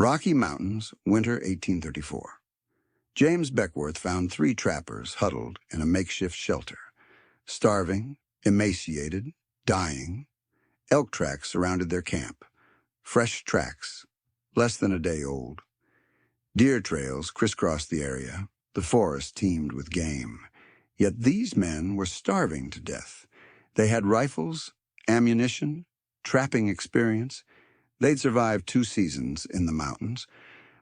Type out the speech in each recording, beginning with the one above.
Rocky Mountains, winter 1834. James Beckworth found 3 trappers huddled in a makeshift shelter. Starving, emaciated, dying. Elk tracks surrounded their camp. Fresh tracks, less than a day old. Deer trails crisscrossed the area. The forest teemed with game. Yet these men were starving to death. They had rifles, ammunition, trapping experience. They'd survived 2 seasons in the mountains,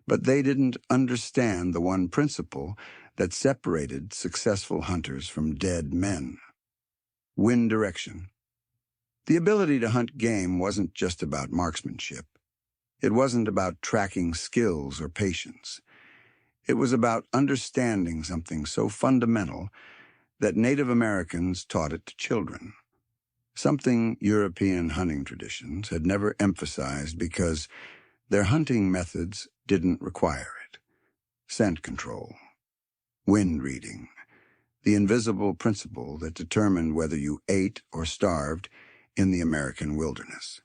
but they didn't understand the one principle that separated successful hunters from dead men: wind direction. The ability to hunt game wasn't just about marksmanship. It wasn't about tracking skills or patience. It was about understanding something so fundamental that Native Americans taught it to children. Something European hunting traditions had never emphasized because their hunting methods didn't require it. Scent control, wind reading, the invisible principle that determined whether you ate or starved in the American wilderness.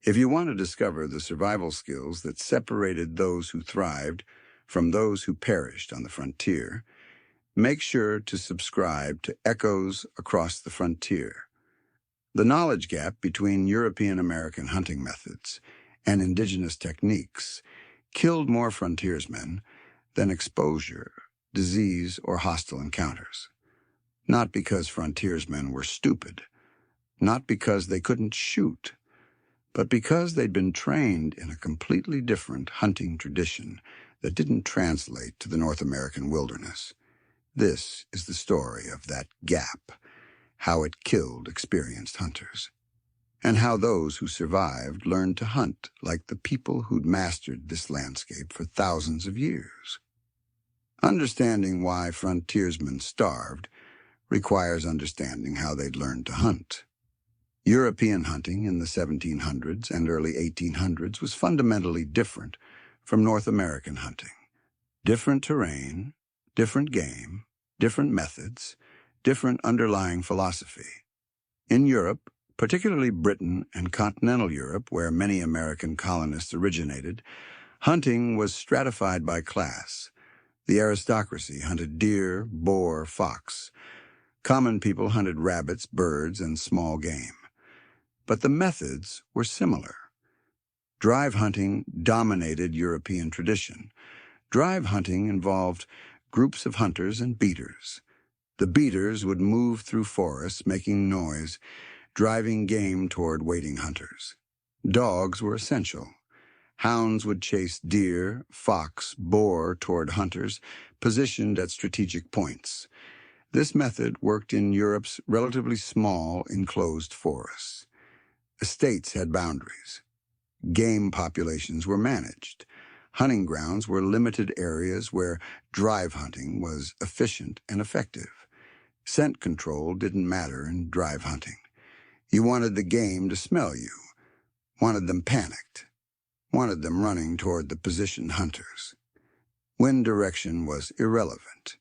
If you want to discover the survival skills that separated those who thrived from those who perished on the frontier, make sure to subscribe to Echoes Across the Frontier. The knowledge gap between European American hunting methods and indigenous techniques killed more frontiersmen than exposure, disease, or hostile encounters. Not because frontiersmen were stupid, not because they couldn't shoot, but because they'd been trained in a completely different hunting tradition that didn't translate to the North American wilderness. This is the story of that gap, how it killed experienced hunters, and how those who survived learned to hunt like the people who'd mastered this landscape for thousands of years. Understanding why frontiersmen starved requires understanding how they'd learned to hunt. European hunting in the 1700s and early 1800s was fundamentally different from North American hunting. Different terrain, different game, different methods, different underlying philosophy. In Europe, particularly Britain and continental Europe, where many American colonists originated, hunting was stratified by class. The aristocracy hunted deer, boar, fox. Common people hunted rabbits, birds, and small game. But the methods were similar. Drive hunting dominated European tradition. Drive hunting involved groups of hunters and beaters. The beaters would move through forests, making noise, driving game toward waiting hunters. Dogs were essential. Hounds would chase deer, fox, boar toward hunters positioned at strategic points. This method worked in Europe's relatively small, enclosed forests. Estates had boundaries. Game populations were managed. Hunting grounds were limited areas where drive hunting was efficient and effective. Scent control didn't matter in drive hunting. You wanted the game to smell you, wanted them panicked, wanted them running toward the positioned hunters. Wind direction was irrelevant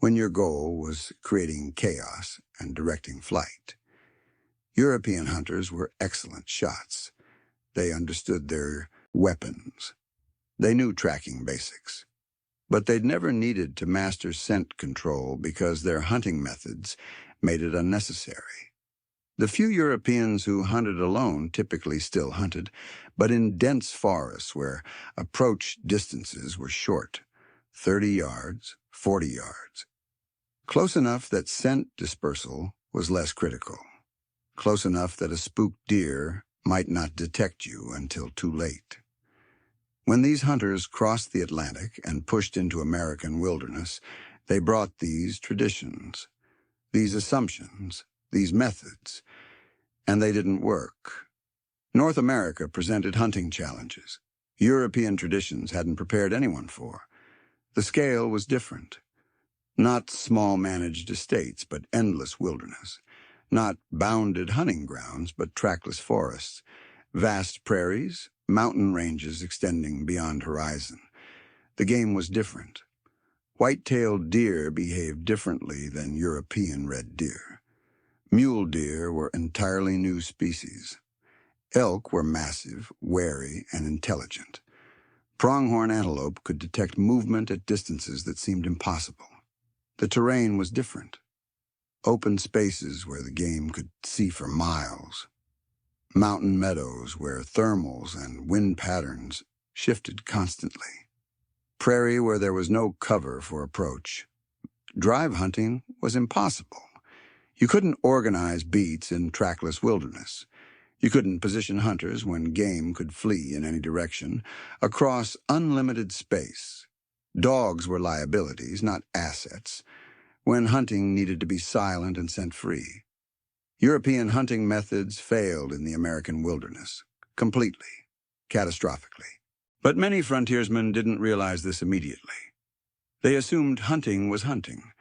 when your goal was creating chaos and directing flight. European hunters were excellent shots. They understood their weapons. They knew tracking basics. But they'd never needed to master scent control because their hunting methods made it unnecessary. The few Europeans who hunted alone typically still hunted, but in dense forests where approach distances were short, 30 yards, 40 yards. Close enough that scent dispersal was less critical. Close enough that a spooked deer might not detect you until too late. When these hunters crossed the Atlantic and pushed into American wilderness, they brought these traditions, these assumptions, these methods, and they didn't work. North America presented hunting challenges European traditions hadn't prepared anyone for. The scale was different. Not small managed estates, but endless wilderness. Not bounded hunting grounds, but trackless forests. Vast prairies, mountain ranges extending beyond horizon. The game was different. White-tailed deer behaved differently than European red deer. Mule deer were entirely new species. Elk were massive, wary, and intelligent. Pronghorn antelope could detect movement at distances that seemed impossible. The terrain was different. Open spaces where the game could see for miles. Mountain meadows where thermals and wind patterns shifted constantly. Prairie where there was no cover for approach. Drive hunting was impossible. You couldn't organize beats in trackless wilderness. You couldn't position hunters when game could flee in any direction across unlimited space. Dogs were liabilities, not assets, when hunting needed to be silent and scent free. European hunting methods failed in the American wilderness, completely, catastrophically. But many frontiersmen didn't realize this immediately. They assumed hunting was hunting,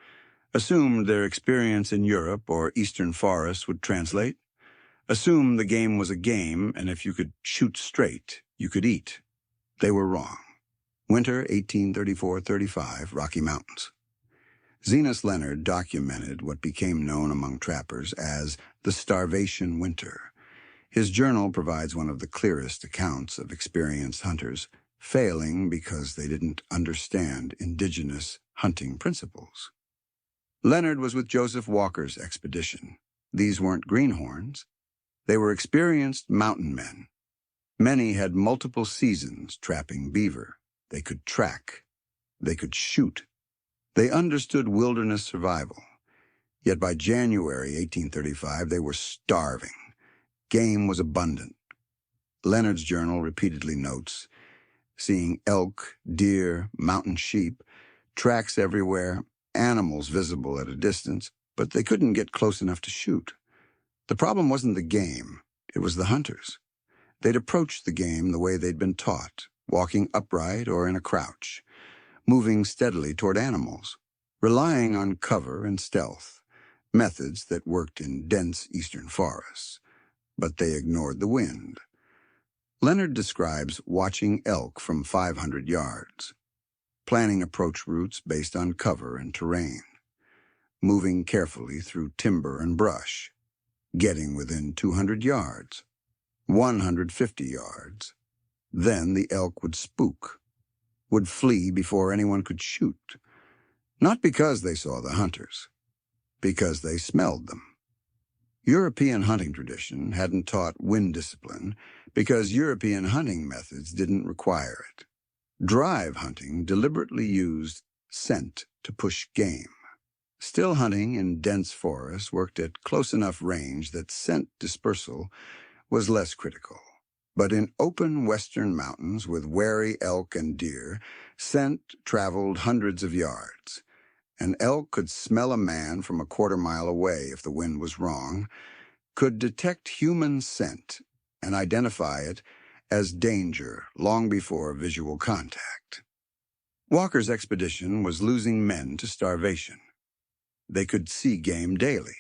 assumed their experience in Europe or eastern forests would translate, assumed the game was a game, and if you could shoot straight, you could eat. They were wrong. Winter 1834-35, Rocky Mountains. Zenas Leonard documented what became known among trappers as the starvation winter. His journal provides one of the clearest accounts of experienced hunters failing because they didn't understand indigenous hunting principles. Leonard was with Joseph Walker's expedition. These weren't greenhorns. They were experienced mountain men. Many had multiple seasons trapping beaver. They could track. They could shoot. They understood wilderness survival. Yet by January 1835, they were starving. Game was abundant. Leonard's journal repeatedly notes, seeing elk, deer, mountain sheep, tracks everywhere, animals visible at a distance, but they couldn't get close enough to shoot. The problem wasn't the game, it was the hunters. They'd approached the game the way they'd been taught, walking upright or in a crouch, moving steadily toward animals, relying on cover and stealth, methods that worked in dense eastern forests, but they ignored the wind. Leonard describes watching elk from 500 yards, planning approach routes based on cover and terrain, moving carefully through timber and brush, getting within 200 yards, 150 yards. Then the elk would spook, would flee before anyone could shoot, not because they saw the hunters, because they smelled them. European hunting tradition hadn't taught wind discipline because European hunting methods didn't require it. Drive hunting deliberately used scent to push game. Still hunting in dense forests worked at close enough range that scent dispersal was less critical. But in open western mountains with wary elk and deer, scent traveled hundreds of yards. An elk could smell a man from a quarter-mile away if the wind was wrong, could detect human scent and identify it as danger long before visual contact. Walker's expedition was losing men to starvation. They could see game daily,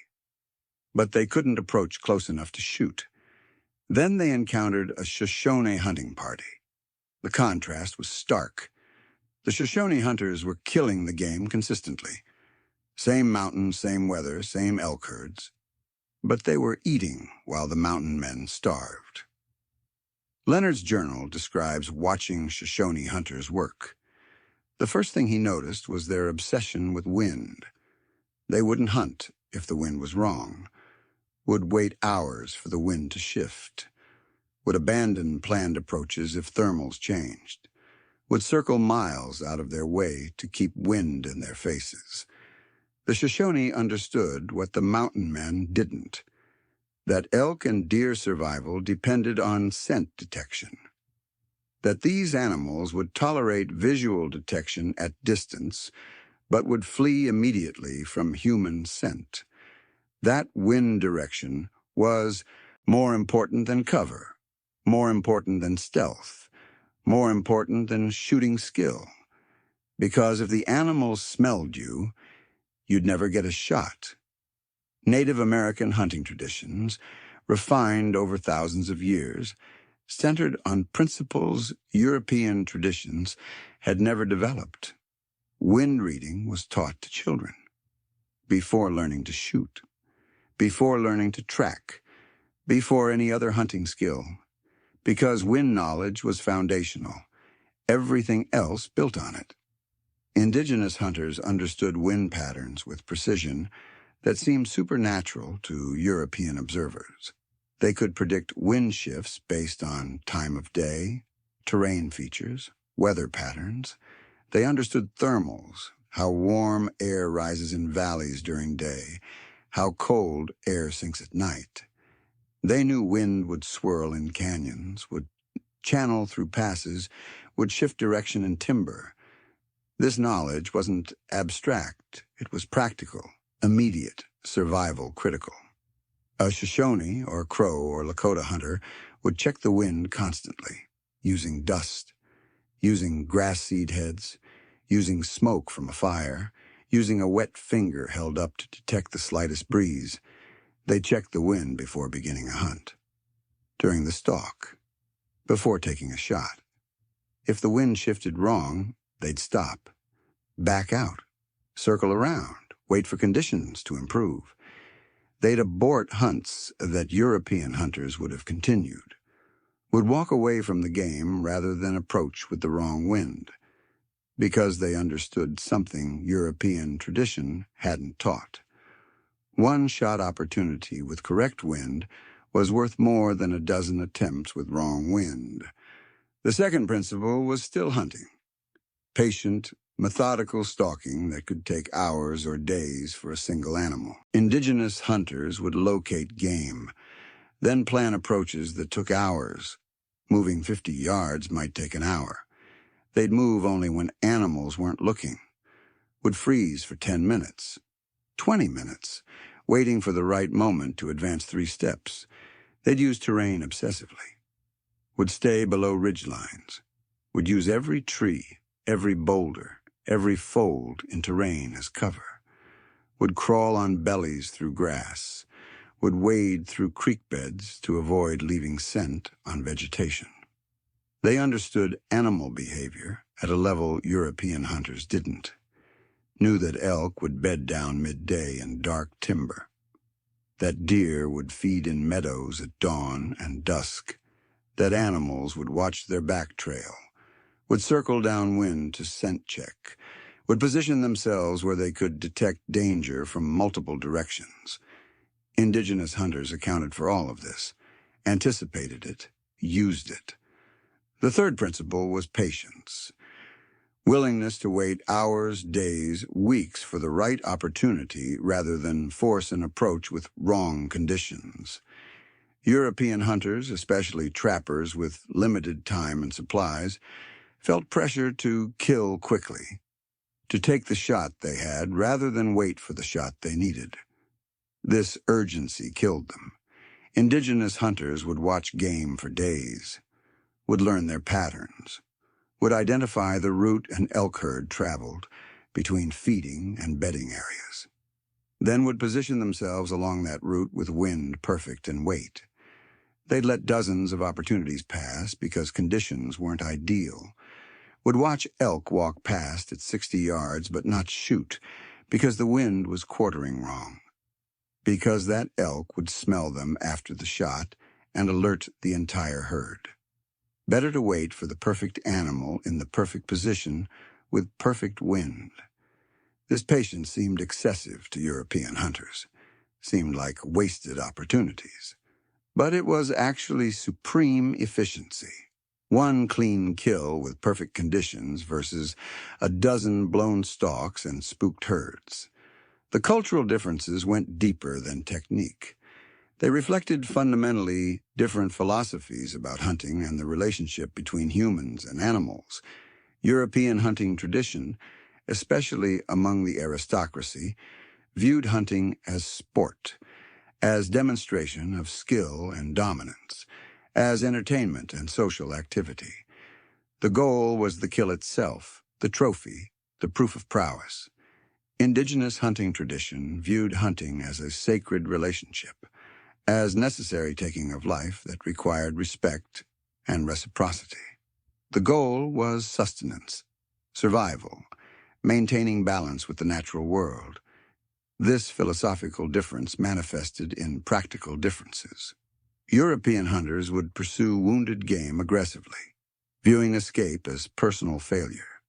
but they couldn't approach close enough to shoot. Then they encountered a Shoshone hunting party. The contrast was stark. The Shoshone hunters were killing the game consistently. Same mountains, same weather, same elk herds. But they were eating while the mountain men starved. Leonard's journal describes watching Shoshone hunters work. The first thing he noticed was their obsession with wind. They wouldn't hunt if the wind was wrong, would wait hours for the wind to shift, would abandon planned approaches if thermals changed, would circle miles out of their way to keep wind in their faces. The Shoshone understood what the mountain men didn't, that elk and deer survival depended on scent detection, that these animals would tolerate visual detection at distance, but would flee immediately from human scent. That wind direction was more important than cover, more important than stealth, more important than shooting skill. Because if the animals smelled you, you'd never get a shot. Native American hunting traditions, refined over thousands of years, centered on principles European traditions had never developed. Wind reading was taught to children, before learning to shoot, before learning to track, before any other hunting skill, because wind knowledge was foundational, Everything else built on it. Indigenous hunters understood wind patterns with precision that seemed supernatural to European observers. They could predict wind shifts based on time of day, terrain features, weather patterns. They understood thermals, how warm air rises in valleys during day, how cold air sinks at night. They knew wind would swirl in canyons, would channel through passes, would shift direction in timber. This knowledge wasn't abstract, it was practical, immediate, survival critical. A Shoshone or Crow or Lakota hunter would check the wind constantly, using dust, using grass seed heads, using smoke from a fire, using a wet finger held up to detect the slightest breeze. They checked the wind before beginning a hunt, during the stalk, before taking a shot. If the wind shifted wrong, they'd stop, back out, circle around, wait for conditions to improve. They'd abort hunts that European hunters would have continued, would walk away from the game rather than approach with the wrong wind, because they understood something European tradition hadn't taught. One-shot opportunity with correct wind was worth more than a dozen attempts with wrong wind. The second principle was still hunting. Patient, methodical stalking that could take hours or days for a single animal. Indigenous hunters would locate game, then plan approaches that took hours. Moving 50 yards might take an hour. They'd move only when animals weren't looking, would freeze for 10 minutes, 20 minutes, waiting for the right moment to advance 3 steps. They'd use terrain obsessively, would stay below ridgelines, would use every tree, every boulder, every fold in terrain as cover, would crawl on bellies through grass, would wade through creek beds to avoid leaving scent on vegetation. They understood animal behavior at a level European hunters didn't, knew that elk would bed down midday in dark timber, that deer would feed in meadows at dawn and dusk, that animals would watch their back trail, would circle downwind to scent check, would position themselves where they could detect danger from multiple directions. Indigenous hunters accounted for all of this, anticipated it, used it. The third principle was patience. Willingness to wait hours, days, weeks for the right opportunity rather than force an approach with wrong conditions. European hunters, especially trappers with limited time and supplies, felt pressure to kill quickly, to take the shot they had rather than wait for the shot they needed. This urgency killed them. Indigenous hunters would watch game for days, would learn their patterns, would identify the route an elk herd traveled between feeding and bedding areas, then would position themselves along that route with wind perfect and wait. They'd let dozens of opportunities pass because conditions weren't ideal, would watch elk walk past at 60 yards but not shoot because the wind was quartering wrong, because that elk would smell them after the shot and alert the entire herd. Better to wait for the perfect animal in the perfect position with perfect wind. This patience seemed excessive to European hunters, seemed like wasted opportunities. But it was actually supreme efficiency. One clean kill with perfect conditions versus a dozen blown stalks and spooked herds. The cultural differences went deeper than technique. They reflected fundamentally different philosophies about hunting and the relationship between humans and animals. European hunting tradition, especially among the aristocracy, viewed hunting as sport, as demonstration of skill and dominance, as entertainment and social activity. The goal was the kill itself, the trophy, the proof of prowess. Indigenous hunting tradition viewed hunting as a sacred relationship, as necessary taking of life that required respect and reciprocity. The goal was sustenance, survival, maintaining balance with the natural world. This philosophical difference manifested in practical differences. European hunters would pursue wounded game aggressively, viewing escape as personal failure.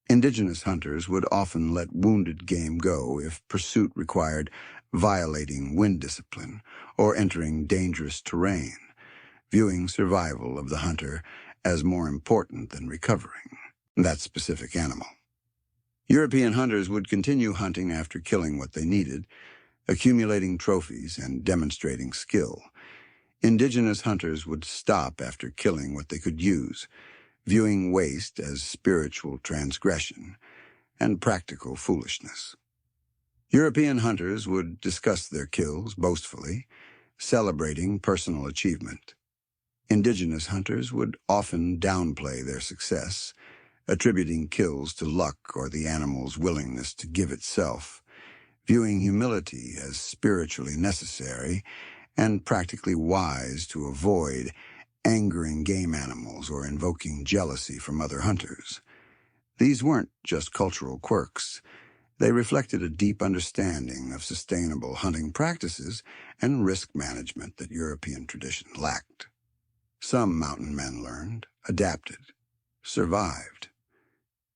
Indigenous hunters would often let wounded game go if pursuit required violating wind discipline or entering dangerous terrain, viewing survival of the hunter as more important than recovering that specific animal. European hunters would continue hunting after killing what they needed, accumulating trophies and demonstrating skill. Indigenous hunters would stop after killing what they could use, viewing waste as spiritual transgression and practical foolishness. European hunters would discuss their kills boastfully, celebrating personal achievement. Indigenous hunters would often downplay their success, attributing kills to luck or the animal's willingness to give itself, viewing humility as spiritually necessary and practically wise to avoid angering game animals or invoking jealousy from other hunters. These weren't just cultural quirks. They reflected a deep understanding of sustainable hunting practices and risk management that European tradition lacked. Some mountain men learned, adapted, survived.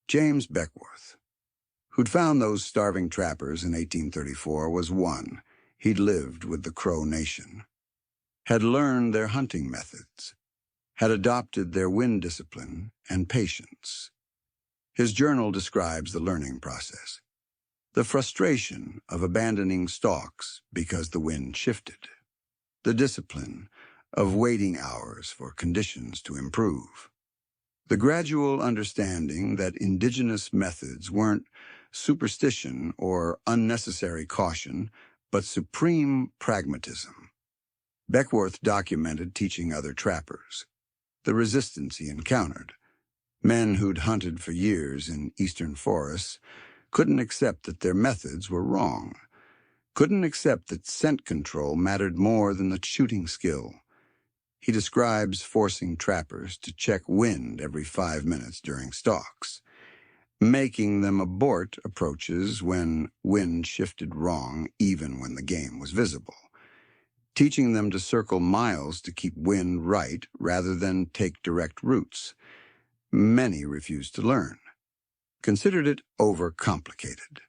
James Beckwourth, who'd found those starving trappers in 1834, was one. He'd lived with the Crow Nation, had learned their hunting methods, had adopted their wind discipline and patience. His journal describes the learning process, the frustration of abandoning stalks because the wind shifted, the discipline of waiting hours for conditions to improve, the gradual understanding that indigenous methods weren't superstition or unnecessary caution, but supreme pragmatism. Beckwourth documented teaching other trappers, the resistance he encountered. Men who'd hunted for years in eastern forests couldn't accept that their methods were wrong, couldn't accept that scent control mattered more than the shooting skill. He describes forcing trappers to check wind every 5 minutes during stalks, making them abort approaches when wind shifted wrong even when the game was visible, teaching them to circle miles to keep wind right rather than take direct routes. Many refused to learn, considered it overcomplicated,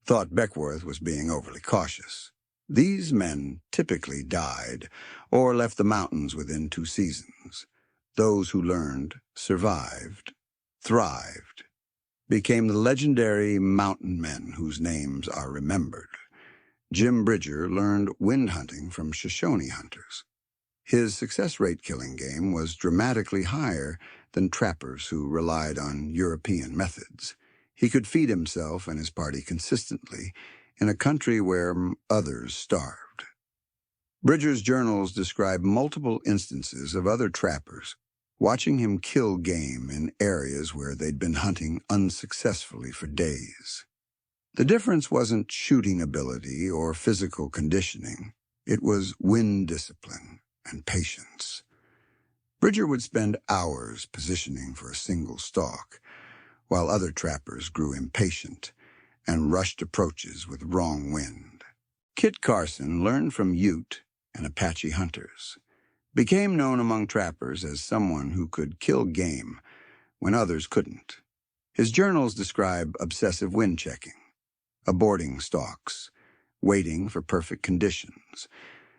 thought Beckwourth was being overly cautious. These men typically died or left the mountains within 2 seasons. Those who learned survived, thrived, became the legendary mountain men whose names are remembered. Jim Bridger learned wind hunting from Shoshone hunters. His success rate killing game was dramatically higher than trappers who relied on European methods. He could feed himself and his party consistently in a country where others starved. Bridger's journals describe multiple instances of other trappers watching him kill game in areas where they'd been hunting unsuccessfully for days. The difference wasn't shooting ability or physical conditioning. It was wind discipline and patience. Bridger would spend hours positioning for a single stalk, while other trappers grew impatient and rushed approaches with wrong wind. Kit Carson learned from Ute and Apache hunters, became known among trappers as someone who could kill game when others couldn't. His journals describe obsessive wind checking, aborting stalks, waiting for perfect conditions.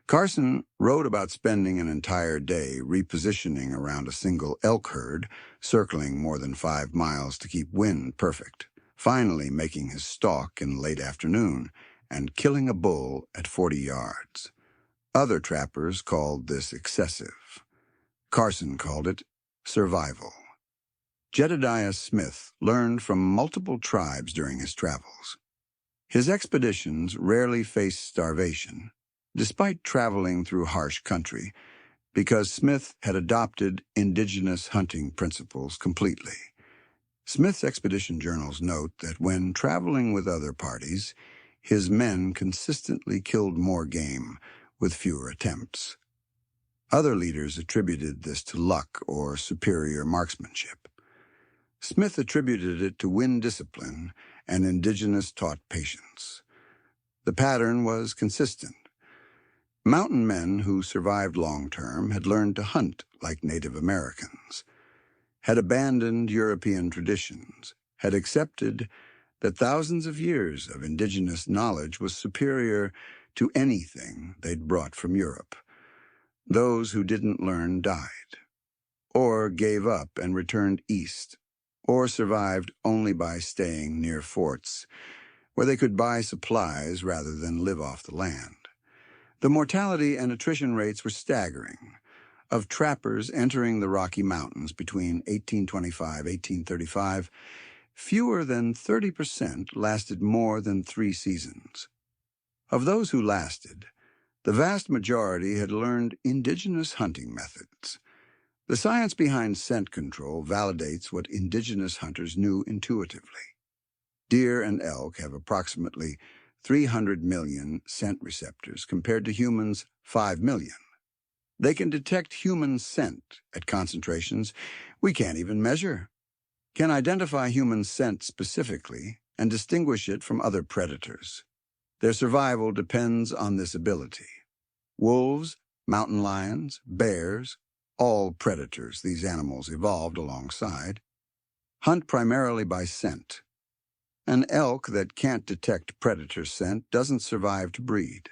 Carson wrote about spending an entire day repositioning around a single elk herd, circling more than 5 miles to keep wind perfect, finally making his stalk in late afternoon and killing a bull at 40 yards. Other trappers called this excessive. Carson called it survival. Jedediah Smith learned from multiple tribes during his travels. His expeditions rarely faced starvation, despite traveling through harsh country, because Smith had adopted indigenous hunting principles completely. Smith's expedition journals note that when traveling with other parties, his men consistently killed more game with fewer attempts. Other leaders attributed this to luck or superior marksmanship. Smith attributed it to wind discipline and indigenous taught patience. The pattern was consistent. Mountain men who survived long-term had learned to hunt like Native Americans. had abandoned European traditions, had accepted that thousands of years of indigenous knowledge was superior to anything they'd brought from Europe. Those who didn't learn died, or gave up and returned east, or survived only by staying near forts, where they could buy supplies rather than live off the land. The mortality and attrition rates were staggering. Of trappers entering the Rocky Mountains between 1825 and 1835, fewer than 30% lasted more than 3 seasons. Of those who lasted, the vast majority had learned indigenous hunting methods. The science behind scent control validates what indigenous hunters knew intuitively. Deer and elk have approximately 300 million scent receptors compared to humans' 5 million. They can detect human scent at concentrations we can't even measure, can identify human scent specifically, and distinguish it from other predators. Their survival depends on this ability. Wolves, mountain lions, bears, all predators these animals evolved alongside, hunt primarily by scent. An elk that can't detect predator scent doesn't survive to breed.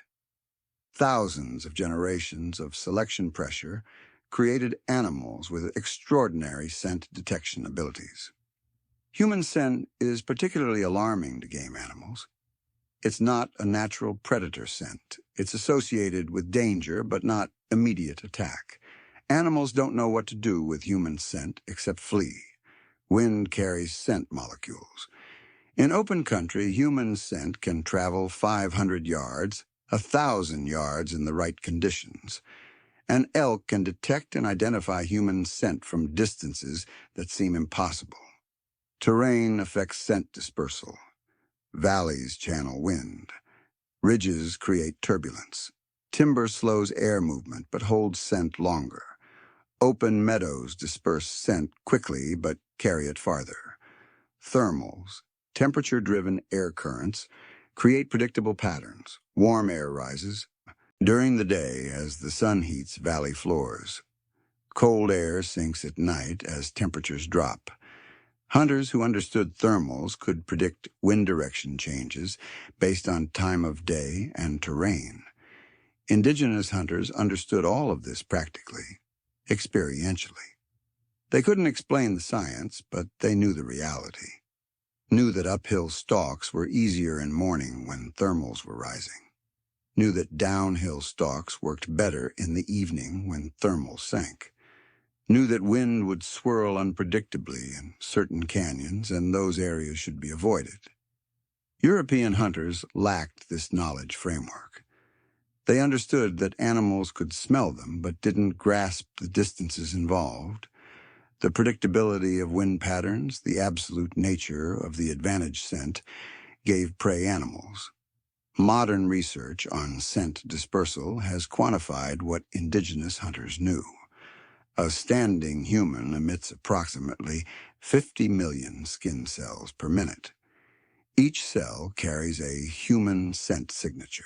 Thousands of generations of selection pressure created animals with extraordinary scent detection abilities. Human scent is particularly alarming to game animals. It's not a natural predator scent. It's associated with danger, but not immediate attack. Animals don't know what to do with human scent except flee. Wind carries scent molecules. In open country, human scent can travel 500 yards, 1,000 yards in the right conditions. An elk can detect and identify human scent from distances that seem impossible. Terrain affects scent dispersal. Valleys channel wind. Ridges create turbulence. Timber slows air movement but holds scent longer. Open meadows disperse scent quickly but carry it farther. Thermals, temperature-driven air currents, create predictable patterns. Warm air rises during the day as the sun heats valley floors. Cold air sinks at night as temperatures drop. Hunters who understood thermals could predict wind direction changes based on time of day and terrain. Indigenous hunters understood all of this practically, experientially. They couldn't explain the science, but they knew the reality. Knew that uphill stalks were easier in morning when thermals were rising. Knew that downhill stalks worked better in the evening when thermals sank. Knew that wind would swirl unpredictably in certain canyons and those areas should be avoided. European hunters lacked this knowledge framework. They understood that animals could smell them but didn't grasp the distances involved, the predictability of wind patterns, the absolute nature of the advantage scent gave prey animals. Modern research on scent dispersal has quantified what indigenous hunters knew. A standing human emits approximately 50 million skin cells per minute. Each cell carries a human scent signature.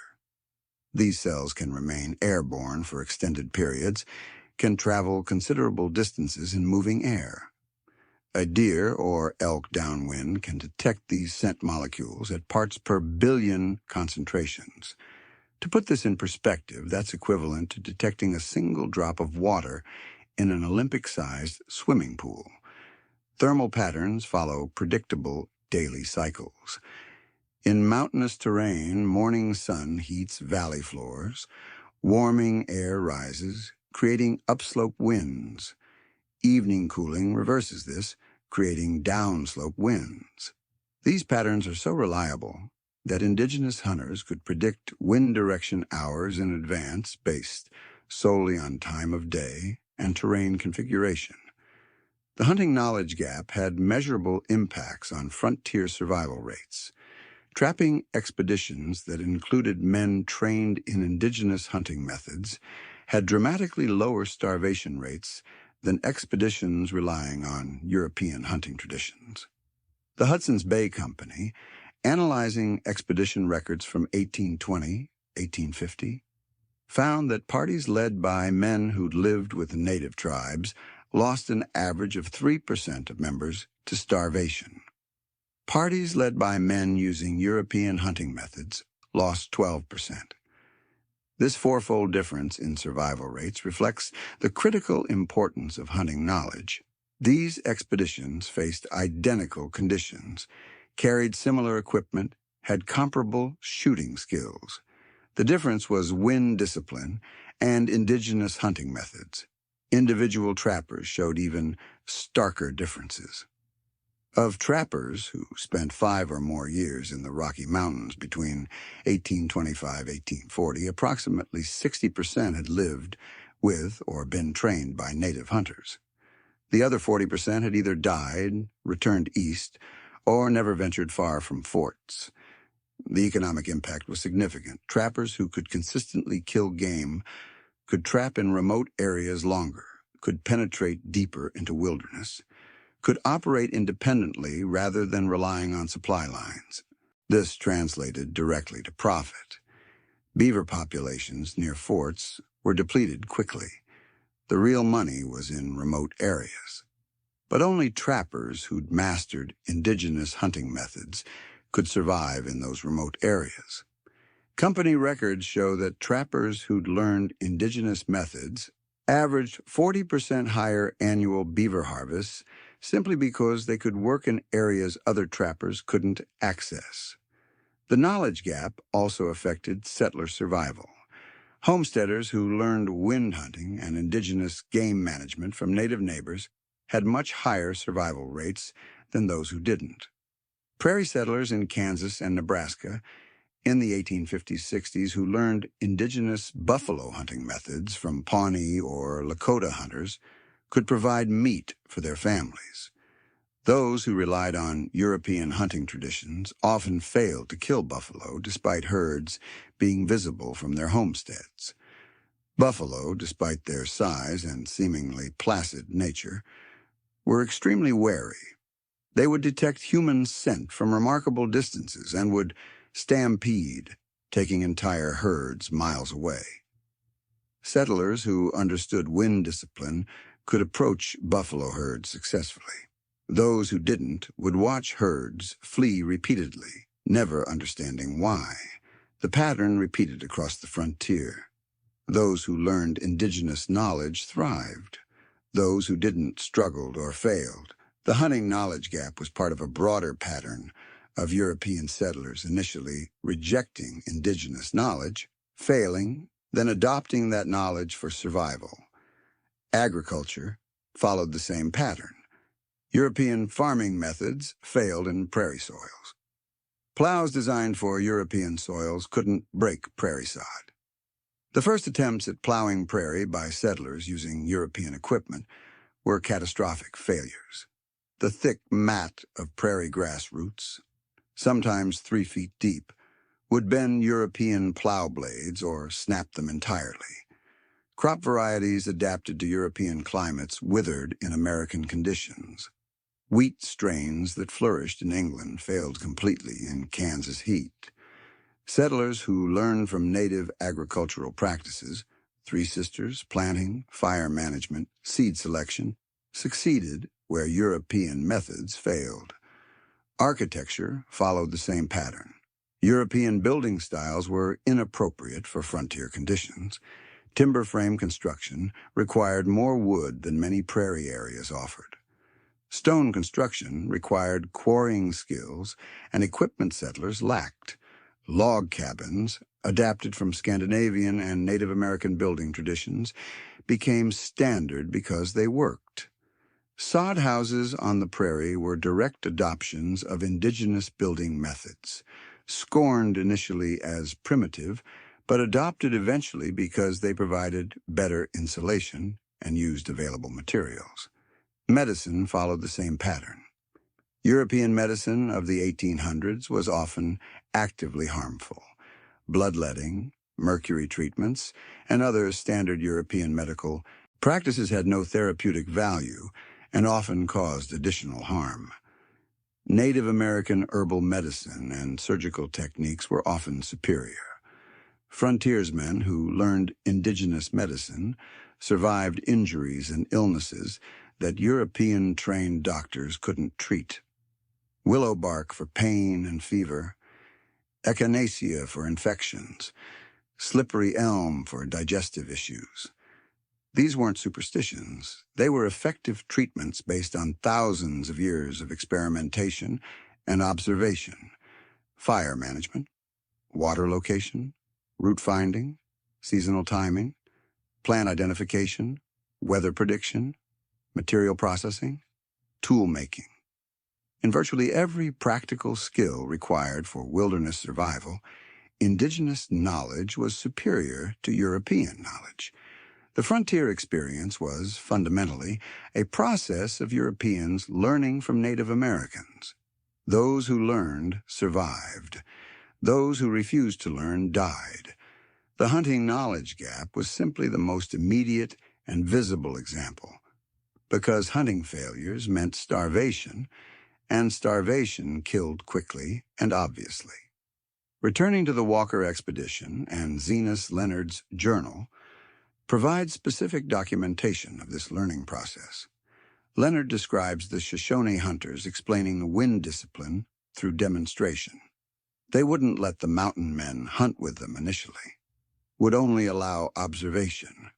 These cells can remain airborne for extended periods, can travel considerable distances in moving air. A deer or elk downwind can detect these scent molecules at parts per billion concentrations. To put this in perspective, that's equivalent to detecting a single drop of water in an Olympic-sized swimming pool. Thermal patterns follow predictable daily cycles. In mountainous terrain, morning sun heats valley floors, warming air rises, creating upslope winds. Evening cooling reverses this, creating downslope winds. These patterns are so reliable that indigenous hunters could predict wind direction hours in advance based solely on time of day and terrain configuration. The hunting knowledge gap had measurable impacts on frontier survival rates. Trapping expeditions that included men trained in indigenous hunting methods had dramatically lower starvation rates than expeditions relying on European hunting traditions. The Hudson's Bay Company, analyzing expedition records from 1820, 1850, found that parties led by men who'd lived with native tribes lost an average of 3% of members to starvation. Parties led by men using European hunting methods lost 12%. This fourfold difference in survival rates reflects the critical importance of hunting knowledge. These expeditions faced identical conditions, carried similar equipment, had comparable shooting skills. The difference was wind discipline and indigenous hunting methods. Individual trappers showed even starker differences. Of trappers who spent 5 or more years in the Rocky Mountains between 1825–1840, approximately 60% had lived with or been trained by native hunters. The other 40% had either died, returned east, or never ventured far from forts. The economic impact was significant. Trappers who could consistently kill game could trap in remote areas longer, could penetrate deeper into wilderness, could operate independently rather than relying on supply lines. This translated directly to profit. Beaver populations near forts were depleted quickly. The real money was in remote areas. But only trappers who'd mastered indigenous hunting methods could survive in those remote areas. Company records show that trappers who'd learned indigenous methods averaged 40% higher annual beaver harvests simply because they could work in areas other trappers couldn't access. The knowledge gap also affected settler survival. Homesteaders who learned wind hunting and indigenous game management from native neighbors had much higher survival rates than those who didn't. Prairie settlers in Kansas and Nebraska in the 1850s–60s who learned indigenous buffalo hunting methods from Pawnee or Lakota hunters could provide meat for their families. Those who relied on European hunting traditions often failed to kill buffalo despite herds being visible from their homesteads. Buffalo, despite their size and seemingly placid nature, were extremely wary. They would detect human scent from remarkable distances and would stampede, taking entire herds miles away. Settlers who understood wind discipline could approach buffalo herds successfully. Those who didn't would watch herds flee repeatedly, never understanding why. The pattern repeated across the frontier. Those who learned indigenous knowledge thrived. Those who didn't struggled or failed. The hunting knowledge gap was part of a broader pattern of European settlers initially rejecting indigenous knowledge, failing, then adopting that knowledge for survival. Agriculture followed the same pattern. European farming methods failed in prairie soils. Plows designed for European soils couldn't break prairie sod. The first attempts at plowing prairie by settlers using European equipment were catastrophic failures. The thick mat of prairie grass roots, sometimes 3 feet deep, would bend European plow blades or snap them entirely. Crop varieties adapted to European climates withered in American conditions. Wheat strains that flourished in England failed completely in Kansas heat. Settlers who learned from native agricultural practices, Three Sisters, planting, fire management, seed selection, succeeded where European methods failed. Architecture followed the same pattern. European building styles were inappropriate for frontier conditions. Timber frame construction required more wood than many prairie areas offered. Stone construction required quarrying skills and equipment settlers lacked. Log cabins, adapted from Scandinavian and Native American building traditions, became standard because they worked. Sod houses on the prairie were direct adoptions of indigenous building methods, scorned initially as primitive, but adopted eventually because they provided better insulation and used available materials. Medicine followed the same pattern. European medicine of the 1800s was often actively harmful. Bloodletting, mercury treatments, and other standard European medical practices had no therapeutic value and often caused additional harm. Native American herbal medicine and surgical techniques were often superior. Frontiersmen who learned indigenous medicine survived injuries and illnesses that European-trained doctors couldn't treat. Willow bark for pain and fever, echinacea for infections, slippery elm for digestive issues. These weren't superstitions. They were effective treatments based on thousands of years of experimentation and observation. Fire management, water location, route finding, seasonal timing, plant identification, weather prediction, material processing, tool making. In virtually every practical skill required for wilderness survival, indigenous knowledge was superior to European knowledge. The frontier experience was, fundamentally, a process of Europeans learning from Native Americans. Those who learned survived. Those who refused to learn died. The hunting knowledge gap was simply the most immediate and visible example, because hunting failures meant starvation, and starvation killed quickly and obviously. Returning to the Walker expedition and Zenas Leonard's journal provides specific documentation of this learning process. Leonard describes the Shoshone hunters explaining the wind discipline through demonstration. They wouldn't let the mountain men hunt with them initially, would only allow observation.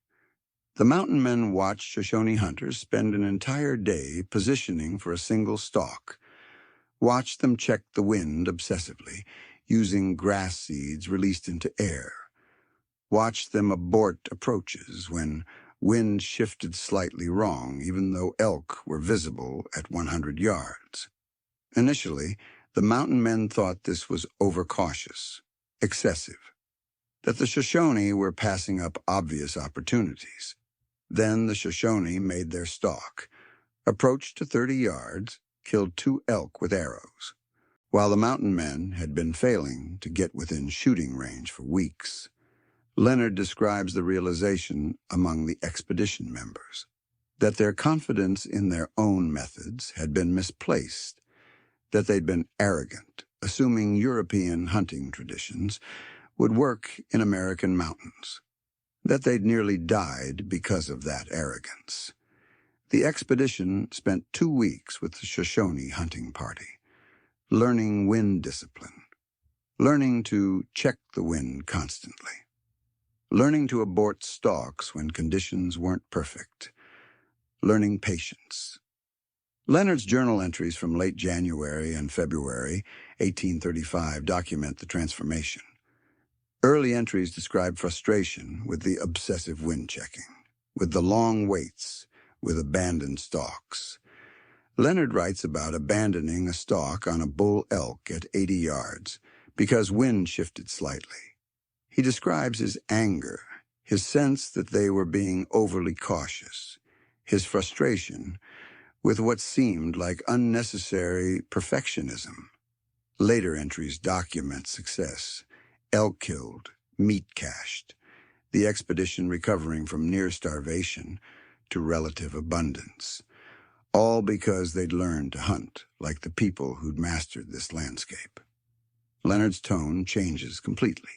The mountain men watched Shoshone hunters spend an entire day positioning for a single stalk, watched them check the wind obsessively, using grass seeds released into air, watched them abort approaches when wind shifted slightly wrong, even though elk were visible at 100 yards. Initially, the mountain men thought this was overcautious, excessive, that the Shoshone were passing up obvious opportunities. Then the Shoshone made their stalk, approached to 30 yards, killed 2 elk with arrows, while the mountain men had been failing to get within shooting range for weeks. Leonard describes the realization among the expedition members that their confidence in their own methods had been misplaced, that they'd been arrogant, assuming European hunting traditions would work in American mountains, that they'd nearly died because of that arrogance. The expedition spent 2 weeks with the Shoshone hunting party, learning wind discipline, learning to check the wind constantly, learning to abort stalks when conditions weren't perfect, learning patience. Leonard's journal entries from late January and February 1835 document the transformation. Early entries describe frustration with the obsessive wind checking, with the long waits, with abandoned stalks. Leonard writes about abandoning a stalk on a bull elk at 80 yards because wind shifted slightly. He describes his anger, his sense that they were being overly cautious, his frustration with what seemed like unnecessary perfectionism. Later entries document success: elk killed, meat cached, the expedition recovering from near starvation to relative abundance, all because they'd learned to hunt like the people who'd mastered this landscape. Leonard's tone changes completely.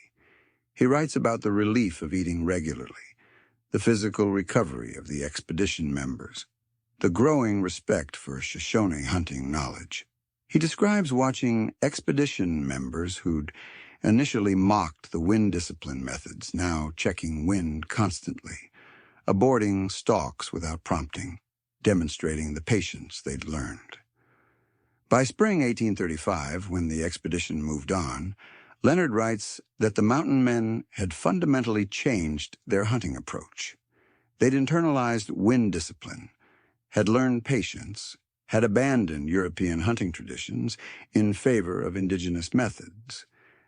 He writes about the relief of eating regularly, the physical recovery of the expedition members, the growing respect for Shoshone hunting knowledge. He describes watching expedition members who'd initially mocked the wind discipline methods, now checking wind constantly, aborting stalks without prompting, demonstrating the patience they'd learned. By spring 1835, when the expedition moved on, Leonard writes that the mountain men had fundamentally changed their hunting approach. They'd internalized wind discipline, had learned patience, had abandoned European hunting traditions in favor of indigenous methods.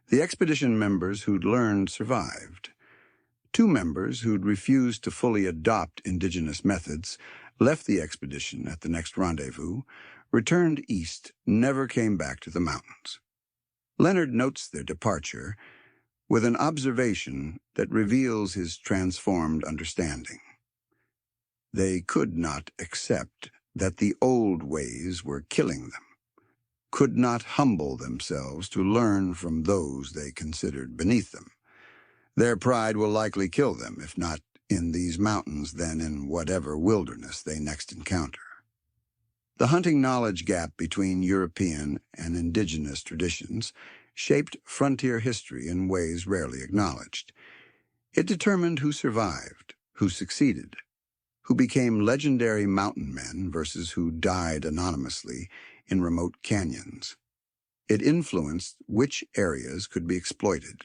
The expedition members who'd learned survived. 2 members who'd refused to fully adopt indigenous methods left the expedition at the next rendezvous, returned east, never came back to the mountains. Leonard notes their departure with an observation that reveals his transformed understanding. They could not accept that the old ways were killing them, could not humble themselves to learn from those they considered beneath them. Their pride will likely kill them, if not in these mountains, then in whatever wilderness they next encounter. The hunting knowledge gap between European and indigenous traditions shaped frontier history in ways rarely acknowledged. It determined who survived, who succeeded, who became legendary mountain men versus who died anonymously in remote canyons. It influenced which areas could be exploited.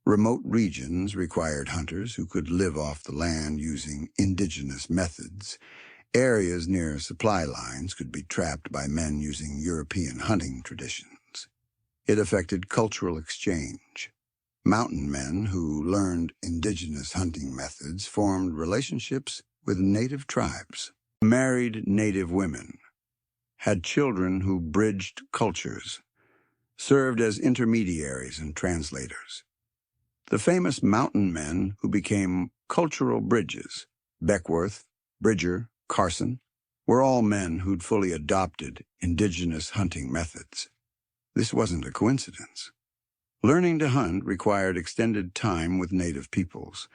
Remote regions required hunters who could live off the land using indigenous methods. Areas near supply lines could be trapped by men using European hunting traditions. It affected cultural exchange. Mountain men who learned indigenous hunting methods formed relationships with native tribes, married native women, had children who bridged cultures, served as intermediaries and translators. The famous mountain men who became cultural bridges, Beckworth, Bridger, Carson, were all men who'd fully adopted indigenous hunting methods. This wasn't a coincidence. Learning to hunt required extended time with native peoples,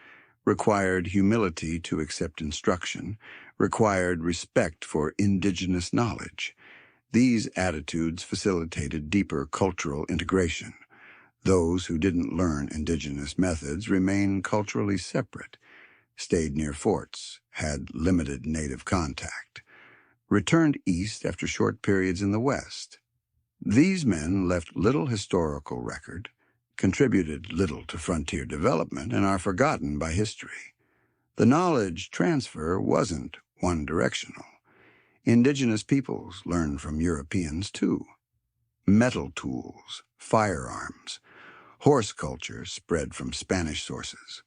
required humility to accept instruction, required respect for indigenous knowledge. These attitudes facilitated deeper cultural integration. Those who didn't learn indigenous methods remained culturally separate, stayed near forts, had limited native contact, returned east after short periods in the West. These men left little historical record, contributed little to frontier development, and are forgotten by history. The knowledge transfer wasn't one-directional. Indigenous peoples learned from Europeans too. Metal tools, firearms, horse culture spread from Spanish sources.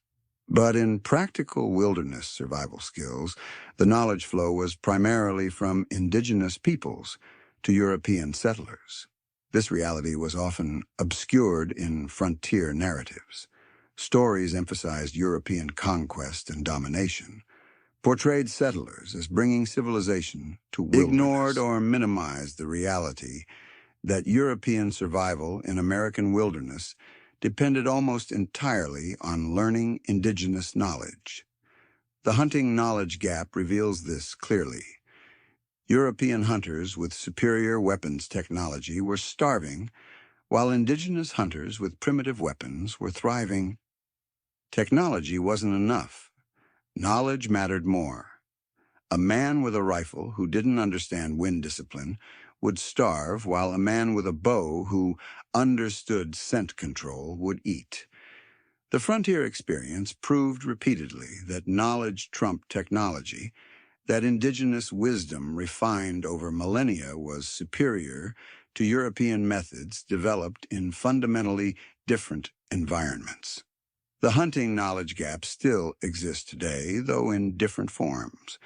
But in practical wilderness survival skills, the knowledge flow was primarily from indigenous peoples to European settlers. This reality was often obscured in frontier narratives. Stories emphasized European conquest and domination, portrayed settlers as bringing civilization to wilderness, ignored or minimized the reality that European survival in American wilderness depended almost entirely on learning indigenous knowledge. The hunting knowledge gap reveals this clearly. European hunters with superior weapons technology were starving, while indigenous hunters with primitive weapons were thriving. Technology wasn't enough. Knowledge mattered more. A man with a rifle who didn't understand wind discipline would starve, while a man with a bow who understood scent control would eat. The frontier experience proved repeatedly that knowledge trumped technology, that indigenous wisdom refined over millennia was superior to European methods developed in fundamentally different environments. The hunting knowledge gap still exists today, though in different forms.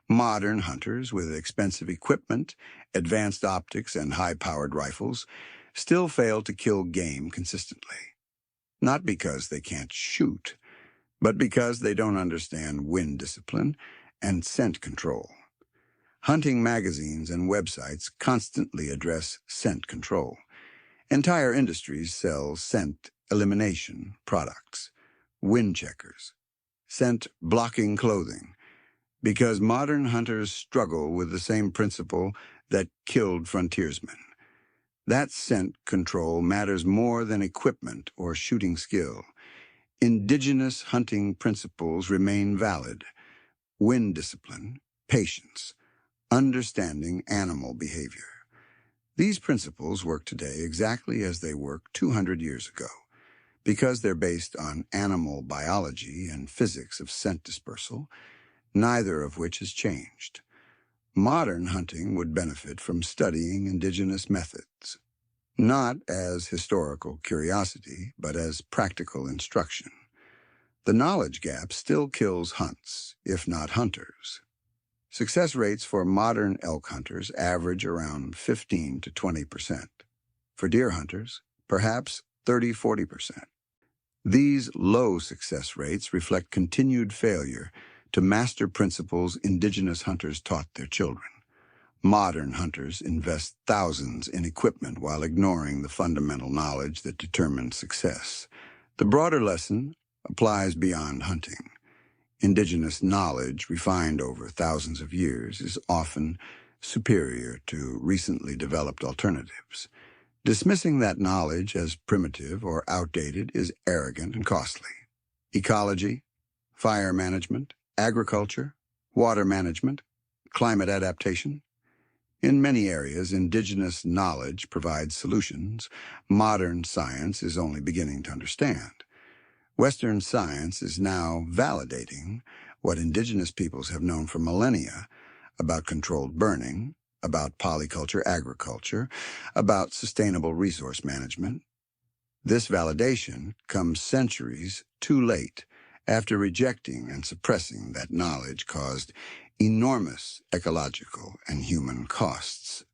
Modern hunters with expensive equipment, advanced optics, and high-powered rifles still fail to kill game consistently. Not because they can't shoot, but because they don't understand wind discipline and scent control. Hunting magazines and websites constantly address scent control. Entire industries sell scent elimination products, wind checkers, scent blocking clothing, because modern hunters struggle with the same principle that killed frontiersmen. That scent control matters more than equipment or shooting skill. Indigenous hunting principles remain valid: wind discipline, patience, understanding animal behavior. These principles work today exactly as they worked 200 years ago, because they're based on animal biology and physics of scent dispersal, neither of which has changed. Modern hunting would benefit from studying indigenous methods, not as historical curiosity, but as practical instruction. The knowledge gap still kills hunts, if not hunters. Success rates for modern elk hunters average around 15 to 20%. For deer hunters, perhaps 30–40%. These low success rates reflect continued failure to master principles indigenous hunters taught their children. Modern hunters invest thousands in equipment while ignoring the fundamental knowledge that determines success. The broader lesson applies beyond hunting. Indigenous knowledge, refined over thousands of years, is often superior to recently developed alternatives. Dismissing that knowledge as primitive or outdated is arrogant and costly. Ecology, fire management, agriculture, water management, climate adaptation. In many areas, indigenous knowledge provides solutions modern science is only beginning to understand. Western science is now validating what indigenous peoples have known for millennia about controlled burning, about polyculture agriculture, about sustainable resource management. This validation comes centuries too late after rejecting and suppressing that knowledge caused enormous ecological and human costs.